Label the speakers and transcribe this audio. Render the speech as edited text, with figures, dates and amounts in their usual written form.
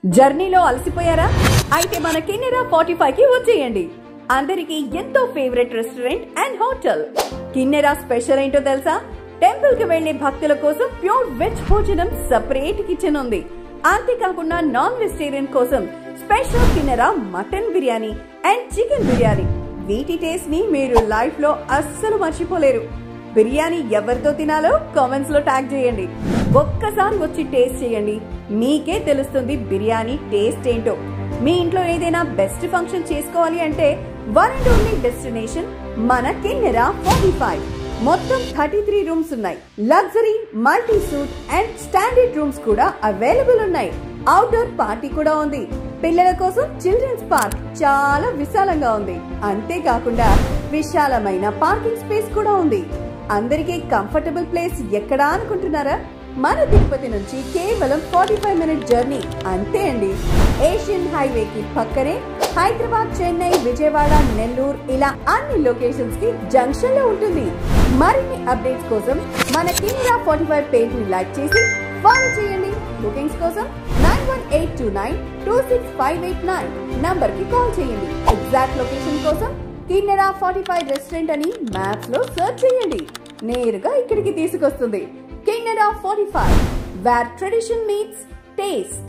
Speaker 1: జర్నీలో అలసిపోయారా? అయితే మన కిన్నెరా 45 కి వచ్చేయండి. అందరికీ ఎంతో favourite restaurant and hotel. Kinnera special ఏంటో తెలుసా? టెంపుల్ కి వెళ్లే భక్తుల కోసం ప్యూర్ వెజ్ భోజనం, సెపరేట్ కిచెన్ ఉంది. అంతేకాకుండా నాన్ వెజిటేరియన్ కోసం special Kinnera mutton biryani and chicken biryani. వీటి టేస్ట్ ని మీరు లైఫ్ లో అస్సలు మర్చిపోలేరు. బిర్యానీ ఎవరితో తినాలో కామెంట్స్ లో ట్యాగ్ చేయండి. ఒక్కసారి వచ్చి టేస్ట్ చేయండి, మీకే తెలుస్తుంది బిర్యానీ టేస్ట్ ఏంటో. మీ ఇంట్లో ఏదైనా బెస్ట్ ఫంక్షన్ చేసుకోవాలి అంటే వన్ అండ్ ఓన్లీ డెస్టినేషన్ మన కిన్నెరా 45. మొత్తం 33 రూమ్స్ ఉన్నాయి. Luxury, multi suit and standard rooms కూడా అవైలబుల్ ఉన్నాయి. అవుట్డోర్ పార్టీ కూడా ఉంది. పిల్లల కోసం చిల్డ్రన్స్ పార్క్ చాలా విశాలంగా ఉంది. అంతేకాకుండా విశాలమైన పార్కింగ్ స్పేస్ కూడా ఉంది. అందరికీ కంఫర్టబుల్ ప్లేస్ ఎక్కడా అనుకుంటున్నారా? మన తిరుపతి నుంచి కేవలం 45 మినిట్ జర్నీ అంతే అండి. ఏషియన్ హైవే కి పక్కనే హైదరాబాద్, చెన్నై, విజయవాడ, నెల్లూరు ఇలా అన్ని లొకేషన్స్ కి జంక్షన్ లో ఉంటుంది. మరిన్ని అప్డేట్స్ కోసం మన కిన్నెరా 45 పేజ్ ని లైక్ చేసి ఫాలో చేయండి. బుకింగ్స్ కోసం 9182926589 నంబర్ కి కాల్ చేయండి. ఎగ్జాక్ట్ లొకేషన్ కోసం కిన్నెరా 45 రెస్టారెంట్ అని మ్యాప్స్ లో సెర్చ్ చేయండి. నేరుగా ఇక్కడికి తీసుకొస్తుంది. Kinnera 45, where tradition meets taste.